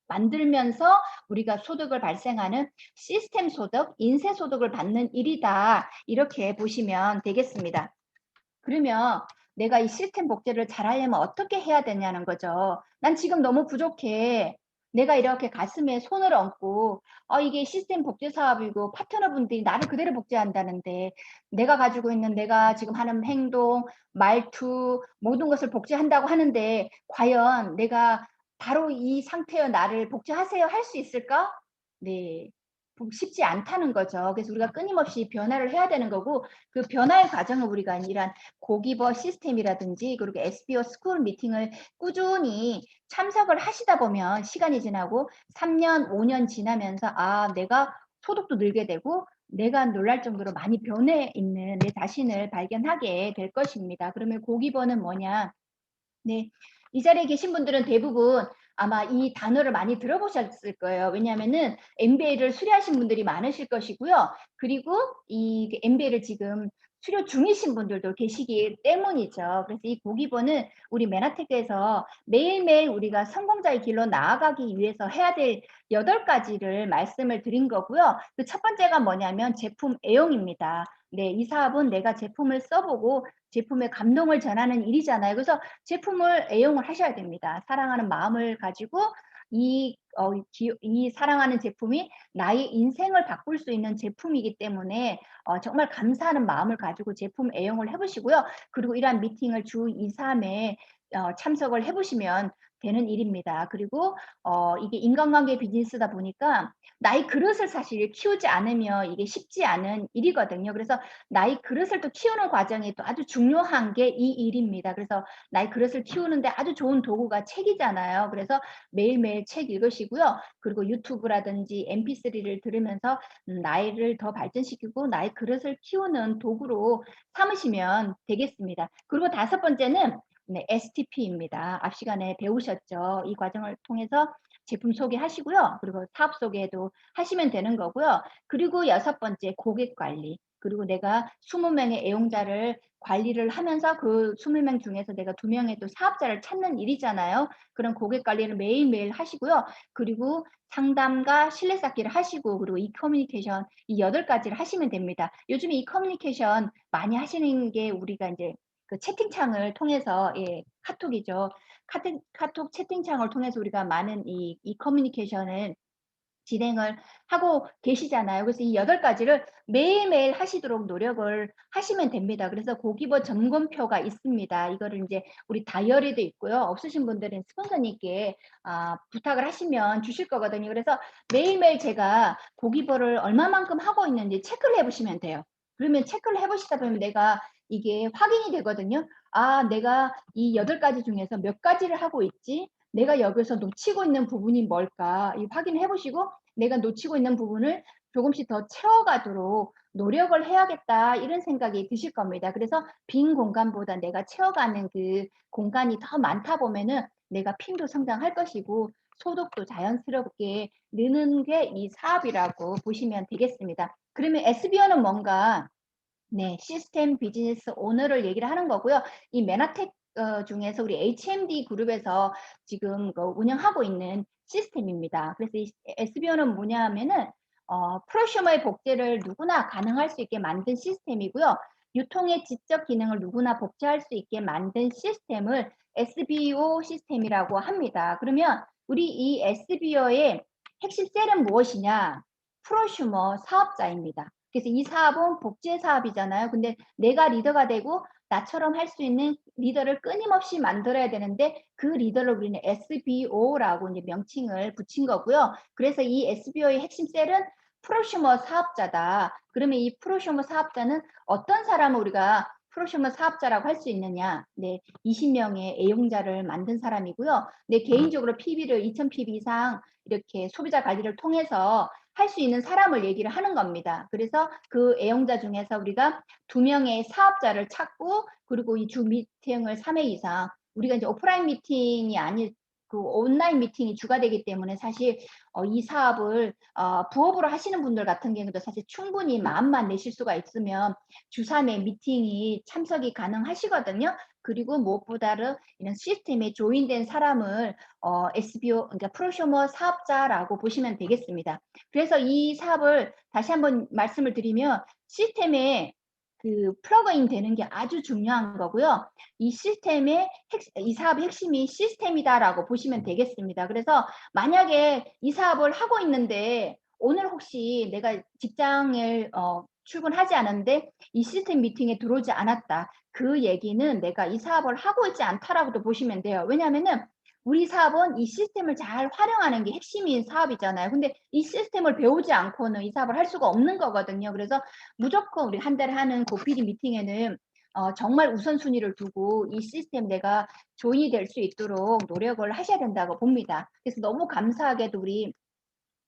만들면서 우리가 소득을 발생하는 시스템 소득, 인쇄 소득을 받는 일이다. 이렇게 보시면 되겠습니다. 그러면 내가 이 시스템 복제를 잘하려면 어떻게 해야 되냐는 거죠. "난 지금 너무 부족해." 내가 이렇게 가슴에 손을 얹고 이게 시스템 복제 사업이고 파트너분들이 나를 그대로 복제한다는데, 내가 지금 하는 행동, 말투 모든 것을 복제한다고 하는데 과연 내가 바로 이 상태의 나를 복제하세요 할 수 있을까? 네. 쉽지 않다는 거죠. 그래서 우리가 끊임없이 변화를 해야 되는 거고, 그 변화의 과정을 우리가 이런 고기버 시스템이라든지 그리고 SBO 스쿨 미팅을 꾸준히 참석을 하시다 보면 시간이 지나고 3 년, 5년 지나면서 내가 소득도 늘게 되고 내가 놀랄 정도로 많이 변해 있는 내 자신을 발견하게 될 것입니다. 그러면 고기버는 뭐냐? 네. 이 자리에 계신 분들은 대부분 아마 이 단어를 많이 들어보셨을 거예요. 왜냐하면은 MBA를 수료하신 분들이 많으실 것이고요. 그리고 이 MBA를 지금 수료 중이신 분들도 계시기 때문이죠. 그래서 이 고기본은 우리 메나테크에서 매일매일 우리가 성공자의 길로 나아가기 위해서 해야 될 8가지를 말씀을 드린 거고요. 그 첫 번째가 뭐냐면 제품 애용입니다. 네, 이 사업은 내가 제품을 써보고 제품의 감동을 전하는 일이잖아요. 그래서 제품을 애용을 하셔야 됩니다. 사랑하는 마음을 가지고 이 사랑하는 제품이 나의 인생을 바꿀 수 있는 제품이기 때문에 정말 감사하는 마음을 가지고 제품 애용을 해 보시고요. 그리고 이러한 미팅을 주 2-3회 참석을 해 보시면 되는 일입니다. 그리고 이게 인간관계 비즈니스다 보니까 나의 그릇을 사실 키우지 않으면 이게 쉽지 않은 일이거든요. 그래서 나의 그릇을 또 키우는 과정이 또 아주 중요한 게 이 일입니다. 그래서 나의 그릇을 키우는데 아주 좋은 도구가 책이잖아요. 그래서 매일매일 책 읽으시고요. 그리고 유튜브라든지 MP3를 들으면서 나를 더 발전시키고 나의 그릇을 키우는 도구로 삼으시면 되겠습니다. 그리고 5번째는 네, STP입니다. 앞 시간에 배우셨죠. 이 과정을 통해서 제품 소개하시고요. 그리고 사업 소개도 하시면 되는 거고요. 그리고 6번째 고객 관리. 그리고 내가 20명의 애용자를 관리를 하면서 그 20명 중에서 내가 2명의 또 사업자를 찾는 일이잖아요. 그런 고객 관리를 매일매일 하시고요. 그리고 상담과 신뢰 쌓기를 하시고, 그리고 이 커뮤니케이션 이 8가지를 하시면 됩니다. 요즘에 이 커뮤니케이션 많이 하시는 게 우리가 인제 그 채팅창을 통해서, 예, 카톡이죠. 카톡 채팅창을 통해서 우리가 많은 이 커뮤니케이션을 진행을 하고 계시잖아요. 그래서 이 8가지를 매일매일 하시도록 노력을 하시면 됩니다. 그래서 고기버 점검표가 있습니다. 이거를 인제 우리 다이어리도 있고요. 없으신 분들은 스폰서님께 부탁을 하시면 주실 거거든요. 그래서 매일매일 제가 고기버를 얼마만큼 하고 있는지 체크를 해 보시면 돼요. 그러면 체크를 해 보시다 보면 내가 이게 확인이 되거든요. '내가 이 8가지 중에서 몇 가지를 하고 있지? 내가 여기서 놓치고 있는 부분이 뭘까?' 이 확인해 보시고, 내가 놓치고 있는 부분을 조금씩 더 채워가도록 노력을 해야겠다, 이런 생각이 드실 겁니다. 그래서 빈 공간보다 내가 채워가는 그 공간이 더 많다 보면은 내가 핀도 성장할 것이고 소득도 자연스럽게 느는 게 이 사업이라고 보시면 되겠습니다. 그러면 SBO는 뭔가, 네, 시스템 비즈니스 오너를 얘기를 하는 거고요. 이 메나텍 중에서 우리 HMD 그룹에서 지금 그 운영하고 있는 시스템입니다. 그래서 이 SBO는 뭐냐 하면은 프로슈머의 복제를 누구나 가능할 수 있게 만든 시스템이고요. 유통의 지적 기능을 누구나 복제할 수 있게 만든 시스템을 SBO 시스템이라고 합니다. 그러면 우리 이 SBO의 핵심 셀은 무엇이냐? 프로슈머 사업자입니다. 그래서 이 사업은 복제 사업이잖아요. 근데 내가 리더가 되고 나처럼 할 수 있는 리더를 끊임없이 만들어야 되는데 그 리더를 우리는 SBO라고 이제 명칭을 붙인 거고요. 그래서 이 SBO의 핵심 셀은 프로슈머 사업자다. 그러면 이 프로슈머 사업자는 어떤 사람을 우리가 프로슈머 사업자라고 할 수 있느냐? 네, 20명의 애용자를 만든 사람이고요. 네, 개인적으로 PB를 2000 PB 이상 이렇게 소비자 관리를 통해서 할 수 있는 사람을 얘기를 하는 겁니다. 그래서 그 애용자 중에서 우리가 2명의 사업자를 찾고 그리고 이 주 미팅을 3회 이상 우리가 이제 오프라인 미팅이 아닐 그 온라인 미팅이 주가 되기 때문에 사실 이 사업을 부업으로 하시는 분들 같은 경우도 사실 충분히 마음만 내실 수가 있으면 주 3회 미팅이 참석이 가능하시거든요. 그리고 무엇보다도 이런 시스템에 조인된 사람을 SBO, 그러니까 프로슈머 사업자라고 보시면 되겠습니다. 그래서 이 사업을 다시 한번 말씀을 드리면 시스템에 그 플러그인 되는 게 아주 중요한 거고요. 이 시스템의 이 사업의 핵심이 시스템이다라고 보시면 되겠습니다. 그래서 만약에 이 사업을 하고 있는데 오늘 혹시 내가 직장을 출근하지 않았는데 이 시스템 미팅에 들어오지 않았다. 그 얘기는 내가 이 사업을 하고 있지 않다라고도 보시면 돼요. 왜냐하면은 우리 사업은 이 시스템을 잘 활용하는 게 핵심인 사업이잖아요. 근데 이 시스템을 배우지 않고는 이 사업을 할 수가 없는 거거든요. 그래서 무조건 우리 한 달에 하는 고PD 미팅에는 정말 우선순위를 두고 이 시스템 내가 조인이 될 수 있도록 노력을 하셔야 된다고 봅니다. 그래서 너무 감사하게도 우리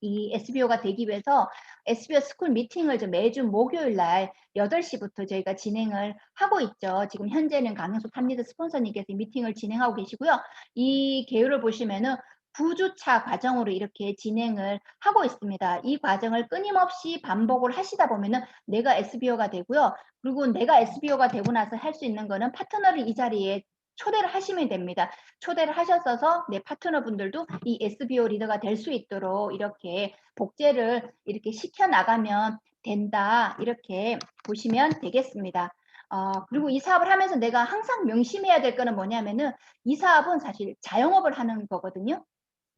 이 SBO가 되기 위해서 SBO 스쿨 미팅을 매주 목요일 날 8시부터 저희가 진행을 하고 있죠. 지금 현재는 강영수 탑리더 스폰서님께서 미팅을 진행하고 계시고요. 이 개요를 보시면은 9주차 과정으로 이렇게 진행을 하고 있습니다. 이 과정을 끊임없이 반복을 하시다 보면은 내가 SBO가 되고요. 그리고 내가 SBO가 되고 나서 할 수 있는 거는 파트너를 이 자리에 초대를 하시면 됩니다. 초대를 하셨어서 내 파트너분들도 이 SBO 리더가 될 수 있도록 이렇게 복제를 이렇게 시켜 나가면 된다. 이렇게 보시면 되겠습니다. 그리고 이 사업을 하면서 내가 항상 명심해야 될 거는 뭐냐면은 이 사업은 사실 자영업을 하는 거거든요.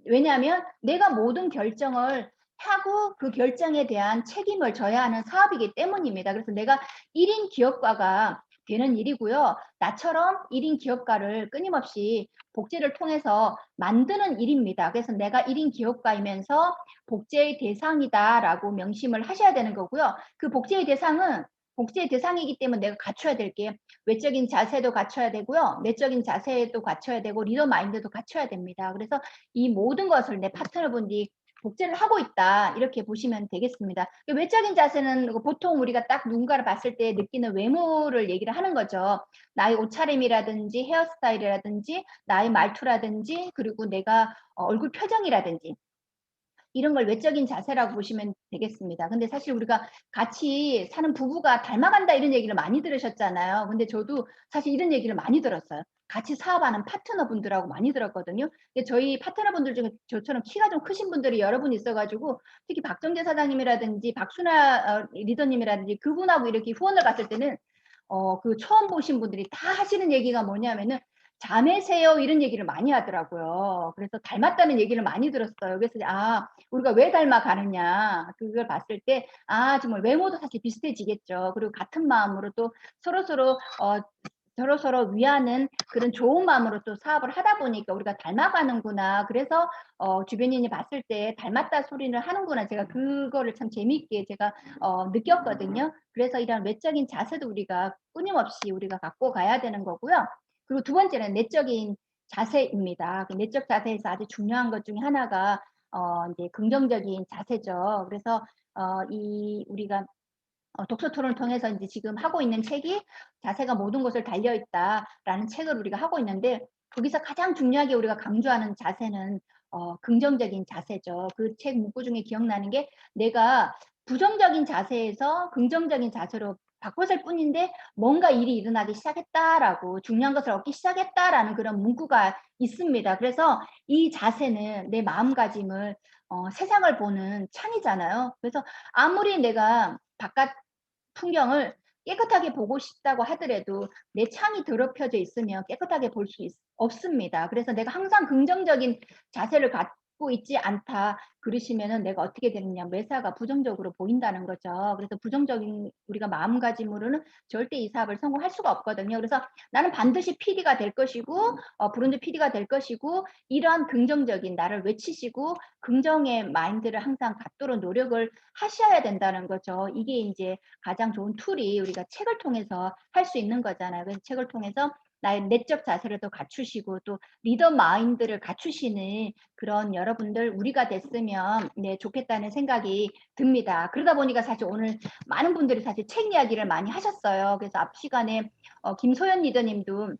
왜냐하면 내가 모든 결정을 하고 그 결정에 대한 책임을 져야 하는 사업이기 때문입니다. 그래서 내가 1인 기업가가 되는 일이고요. 나처럼 1인 기업가를 끊임없이 복제를 통해서 만드는 일입니다. 그래서 내가 1인 기업가이면서 복제의 대상이다라고 명심을 하셔야 되는 거고요. 그 복제의 대상은 복제의 대상이기 때문에 내가 갖춰야 될 게 외적인 자세도 갖춰야 되고요. 내적인 자세도 갖춰야 되고 리더 마인드도 갖춰야 됩니다. 그래서 이 모든 것을 내 파트너분들이 복제를 하고 있다. 이렇게 보시면 되겠습니다. 외적인 자세는 보통 우리가 딱 누군가를 봤을 때 느끼는 외모를 얘기를 하는 거죠. 나의 옷차림이라든지 헤어스타일이라든지 나의 말투라든지 그리고 내가 얼굴 표정이라든지 이런 걸 외적인 자세라고 보시면 되겠습니다. 근데 사실 우리가 같이 사는 부부가 닮아간다 이런 얘기를 많이 들으셨잖아요. 근데 저도 사실 이런 얘기를 많이 들었어요. 같이 사업하는 파트너분들하고 많이 들었거든요. 근데 저희 파트너분들 중에 저처럼 키가 좀 크신 분들이 여러 분 있어가지고 특히 박정재 사장님이라든지 박순아 리더님이라든지 그분하고 이렇게 후원을 갔을 때는 그 처음 보신 분들이 다 하시는 얘기가 뭐냐면은 자매세요 이런 얘기를 많이 하더라고요. 그래서 닮았다는 얘기를 많이 들었어요. 그래서 우리가 왜 닮아가느냐 그걸 봤을 때 정말 외모도 사실 비슷해지겠죠. 그리고 같은 마음으로 또 서로서로 서로서로 위하는 그런 좋은 마음으로 또 사업을 하다 보니까 우리가 닮아가는구나. 그래서 주변인이 봤을 때 닮았다 소리를 하는구나. 제가 그거를 참 재미있게 제가 느꼈거든요. 그래서 이런 외적인 자세도 우리가 끊임없이 우리가 갖고 가야 되는 거고요. 그리고 두 번째는 내적인 자세입니다. 그 내적 자세에서 아주 중요한 것 중에 하나가 이제 긍정적인 자세죠. 그래서 이 우리가 독서 토론을 통해서 이제 지금 하고 있는 책이 자세가 모든 것을 달려 있다라는 책을 우리가 하고 있는데 거기서 가장 중요하게 우리가 강조하는 자세는 긍정적인 자세죠. 그 책 문구 중에 기억나는 게 내가 부정적인 자세에서 긍정적인 자세로 바꿨을 뿐인데 뭔가 일이 일어나기 시작했다라고 중요한 것을 얻기 시작했다라는 그런 문구가 있습니다. 그래서 이 자세는 내 마음가짐을 세상을 보는 창이잖아요. 그래서 아무리 내가 바깥 풍경을 깨끗하게 보고 싶다고 하더라도 내 창이 더럽혀져 있으면 깨끗하게 볼 수 없습니다. 그래서 내가 항상 긍정적인 자세를 갖고 있지 않다 그러시면은 내가 어떻게 되느냐, 매사가 부정적으로 보인다는 거죠. 그래서 부정적인 우리가 마음가짐으로는 절대 이 사업을 성공할 수가 없거든요. 그래서 나는 반드시 PD가 될 것이고 브론즈 PD가 될 것이고 이러한 긍정적인 나를 외치시고 긍정의 마인드를 항상 갖도록 노력을 하셔야 된다는 거죠. 이게 이제 가장 좋은 툴이 우리가 책을 통해서 할 수 있는 거잖아요. 그래서 책을 통해서 나의 내적 자세를 더 갖추시고 또 리더 마인드를 갖추시는 그런 여러분들 우리가 됐으면 네, 좋겠다는 생각이 듭니다. 그러다 보니까 사실 오늘 많은 분들이 사실 책 이야기를 많이 하셨어요. 그래서 앞 시간에 김소연 리더님도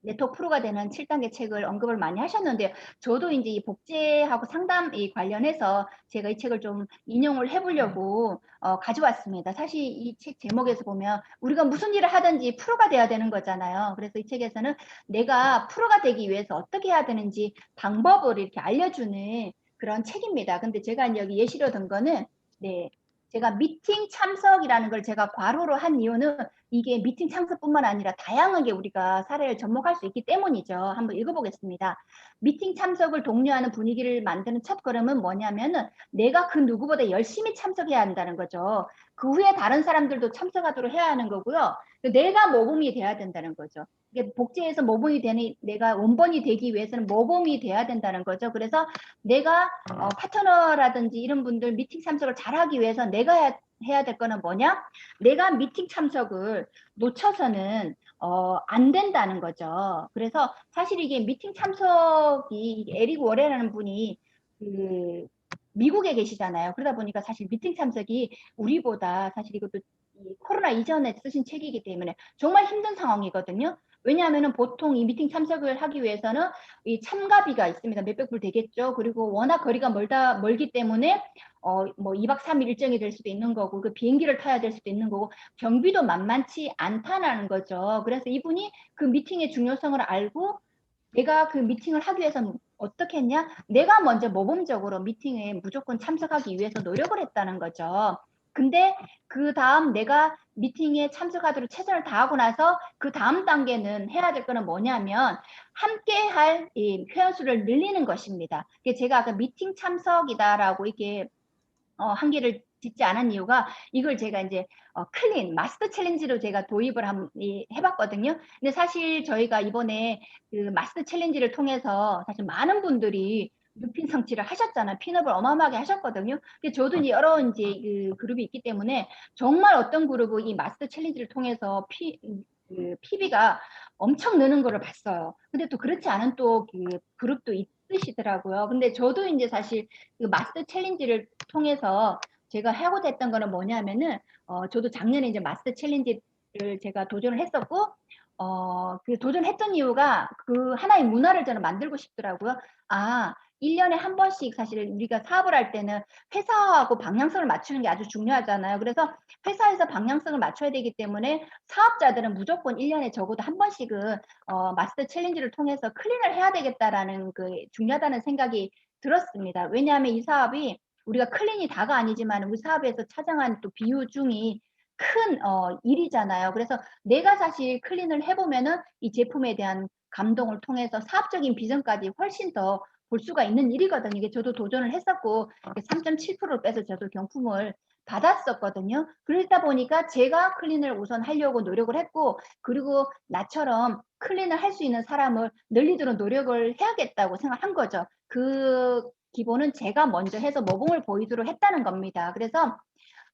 네트워크 프로가 되는 7단계 책을 언급을 많이 하셨는데 저도 이제 이 복제하고 상담 이 관련해서 제가 이 책을 좀 인용을 해보려고 가져왔습니다. 사실 이 책 제목에서 보면 우리가 무슨 일을 하든지 프로가 돼야 되는 거잖아요. 그래서 이 책에서는 내가 프로가 되기 위해서 어떻게 해야 되는지 방법을 이렇게 알려주는 그런 책입니다. 근데 제가 여기 예시로 든 거는 네, 제가 미팅 참석이라는 걸 제가 괄호로 한 이유는 이게 미팅 참석뿐만 아니라 다양하게 우리가 사례를 접목할 수 있기 때문이죠. 한번 읽어보겠습니다. 미팅 참석을 독려하는 분위기를 만드는 첫걸음은 뭐냐면은 내가 그 누구보다 열심히 참석해야 한다는 거죠. 그 후에 다른 사람들도 참석하도록 해야 하는 거고요. 내가 모범이 돼야 된다는 거죠. 이게 복제해서 모범이 되는 내가 원본이 되기 위해서는 모범이 돼야 된다는 거죠. 그래서 내가 파트너라든지 이런 분들 미팅 참석을 잘하기 위해서 내가 해야 될 거는 뭐냐? 내가 미팅 참석을 놓쳐서는 안 된다는 거죠. 그래서 사실 이게 미팅 참석이 에릭 워렌이라는 분이 그 미국에 계시잖아요. 그러다 보니까 사실 미팅 참석이 우리보다 사실 이것도 이 코로나 이전에 쓰신 책이기 때문에 정말 힘든 상황이거든요. 왜냐하면은 보통 이 미팅 참석을 하기 위해서는 이 참가비가 있습니다. 몇백 불 되겠죠. 그리고 워낙 거리가 멀기 때문에 뭐 2박 3일 일정이 될 수도 있는 거고 그 비행기를 타야 될 수도 있는 거고 경비도 만만치 않다는 거죠. 그래서 이분이 그 미팅의 중요성을 알고 내가 그 미팅을 하기 위해서는 어떻게 했냐? 내가 먼저 모범적으로 미팅에 무조건 참석하기 위해서 노력을 했다는 거죠. 근데 그 다음 내가 미팅에 참석하도록 최선을 다하고 나서 그 다음 단계는 해야 될 거는 뭐냐면 함께 할 이 회원수를 늘리는 것입니다. 제가 아까 미팅 참석이다라고 이게 한계를 짓지 않은 이유가 이걸 제가 이제 클린 마스터 챌린지로 제가 도입을 해봤거든요. 근데 사실 저희가 이번에 그 마스터 챌린지를 통해서 사실 많은 분들이 높인 성취를 하셨잖아요. 핀업을 어마어마하게 하셨거든요. 근데 저도 이제 여러 이제 그 그룹이 있기 때문에 정말 어떤 그룹은 이 마스터 챌린지를 통해서 그 PB가 엄청 느는 거를 봤어요. 근데 또 그렇지 않은 또 그 그룹도 있으시더라고요. 근데 저도 이제 사실 그 마스터 챌린지를 통해서 제가 하고 됐던 거는 뭐냐면은 저도 작년에 이제 마스터 챌린지를 제가 도전을 했었고 그 도전했던 이유가 그 하나의 문화를 저는 만들고 싶더라고요. 1년에 한 번씩 사실 우리가 사업을 할 때는 회사하고 방향성을 맞추는 게 아주 중요하잖아요. 그래서 회사에서 방향성을 맞춰야 되기 때문에 사업자들은 무조건 1년에 적어도 한 번씩은 마스터 챌린지를 통해서 클린을 해야 되겠다라는 그 중요하다는 생각이 들었습니다. 왜냐하면 이 사업이 우리가 클린이 다가 아니지만 우리 사업에서 차정한 또 비유중이 큰 일이잖아요. 그래서 내가 사실 클린을 해보면은 이 제품에 대한 감동을 통해서 사업적인 비전까지 훨씬 더 볼 수가 있는 일이거든요. 이게 저도 도전을 했었고 3.7%를 빼서 저도 경품을 받았었거든요. 그러다 보니까 제가 클린을 우선 하려고 노력을 했고 그리고 나처럼 클린을 할 수 있는 사람을 늘리도록 노력을 해야겠다고 생각한 거죠. 그 기본은 제가 먼저 해서 모범을 보이도록 했다는 겁니다. 그래서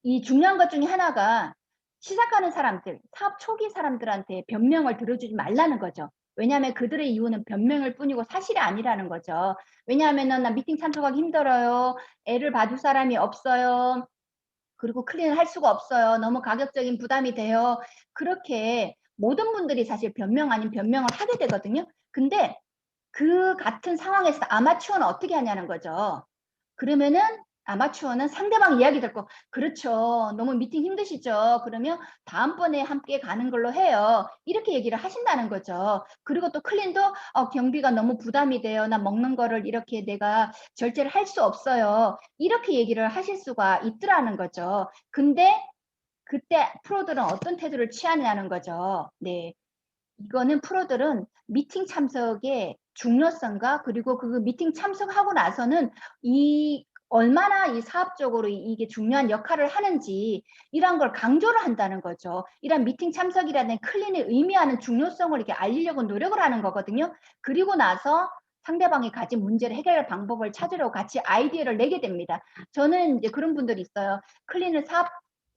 이 중요한 것 중에 하나가 시작하는 사람들, 사업 초기 사람들한테 변명을 들어주지 말라는 거죠. 왜냐하면 그들의 이유는 변명일 뿐이고 사실이 아니라는 거죠. 왜냐하면은 나 미팅 참석하기 힘들어요. 애를 봐줄 사람이 없어요. 그리고 클린을 할 수가 없어요. 너무 가격적인 부담이 돼요. 그렇게 모든 분들이 사실 변명 아닌 변명을 하게 되거든요. 근데 그 같은 상황에서 아마추어는 어떻게 하냐는 거죠. 그러면은 아마추어는 상대방 이야기 듣고 그렇죠. 너무 미팅 힘드시죠. 그러면 다음번에 함께 가는 걸로 해요. 이렇게 얘기를 하신다는 거죠. 그리고 또 클린도 경비가 너무 부담이 돼요. 나 먹는 거를 이렇게 내가 절제를 할 수 없어요. 이렇게 얘기를 하실 수가 있더라는 거죠. 근데 그때 프로들은 어떤 태도를 취하냐는 거죠. 네. 이거는 프로들은 미팅 참석의 중요성과 그리고 그 미팅 참석하고 나서는 이 얼마나 이 사업적으로 이게 중요한 역할을 하는지 이런 걸 강조를 한다는 거죠. 이런 미팅 참석이라는 클린이 의미하는 중요성을 이렇게 알리려고 노력을 하는 거거든요. 그리고 나서 상대방이 가진 문제를 해결할 방법을 찾으려고 같이 아이디어를 내게 됩니다. 저는 이제 그런 분들이 있어요. 클린을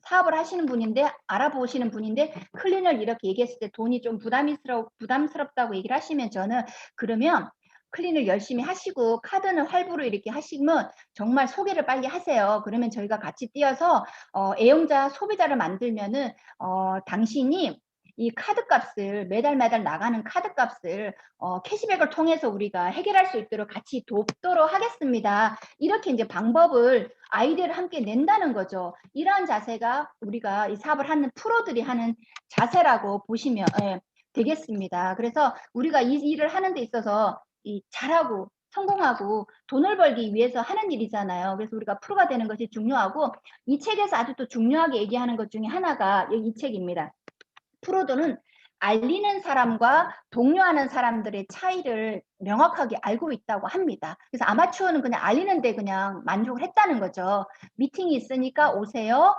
사업을 하시는 분인데 알아보시는 분인데 클린을 이렇게 얘기했을 때 돈이 좀 부담스럽다고 얘기를 하시면 저는 그러면 클린을 열심히 하시고 카드는 할부로 이렇게 하시면 정말 소개를 빨리 하세요. 그러면 저희가 같이 뛰어서 애용자 소비자를 만들면은 당신이 이 카드값을 매달 나가는 카드값을 캐시백을 통해서 우리가 해결할 수 있도록 같이 돕도록 하겠습니다. 이렇게 이제 방법을 아이디어를 함께 낸다는 거죠. 이러한 자세가 우리가 이 사업을 하는 프로들이 하는 자세라고 보시면 되겠습니다. 그래서 우리가 이 일을 하는 데 있어서 잘하고 성공하고 돈을 벌기 위해서 하는 일이잖아요. 그래서 우리가 프로가 되는 것이 중요하고 이 책에서 아주 또 중요하게 얘기하는 것 중에 하나가 이 책입니다. 프로들은 알리는 사람과 독려하는 사람들의 차이를 명확하게 알고 있다고 합니다. 그래서 아마추어는 그냥 알리는데 그냥 만족을 했다는 거죠. 미팅이 있으니까 오세요.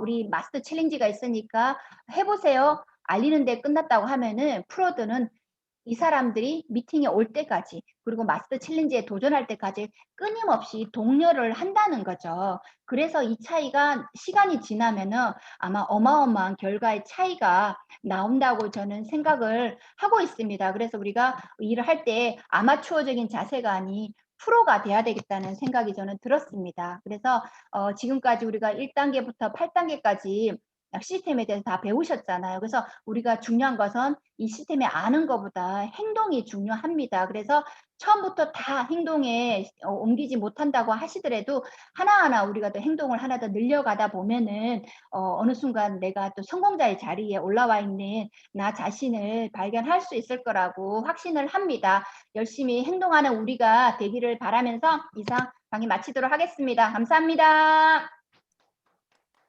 우리 마스터 챌린지가 있으니까 해보세요. 알리는데 끝났다고 하면은 프로들은 이 사람들이 미팅에 올 때까지 그리고 마스터 챌린지에 도전할 때까지 끊임없이 독려를 한다는 거죠. 그래서 이 차이가 시간이 지나면은 아마 어마어마한 결과의 차이가 나온다고 저는 생각을 하고 있습니다. 그래서 우리가 일을 할 때 아마추어적인 자세가 아닌 프로가 돼야 되겠다는 생각이 저는 들었습니다. 그래서 지금까지 우리가 1단계부터 8단계까지 시스템에 대해서 다 배우셨잖아요. 그래서 우리가 중요한 것은 이 시스템에 아는 것보다 행동이 중요합니다. 그래서 처음부터 다 행동에 옮기지 못한다고 하시더라도 하나하나 우리가 또 행동을 하나 더 늘려가다 보면은 어느 순간 내가 또 성공자의 자리에 올라와 있는 나 자신을 발견할 수 있을 거라고 확신을 합니다. 열심히 행동하는 우리가 되기를 바라면서 이상 강의 마치도록 하겠습니다. 감사합니다.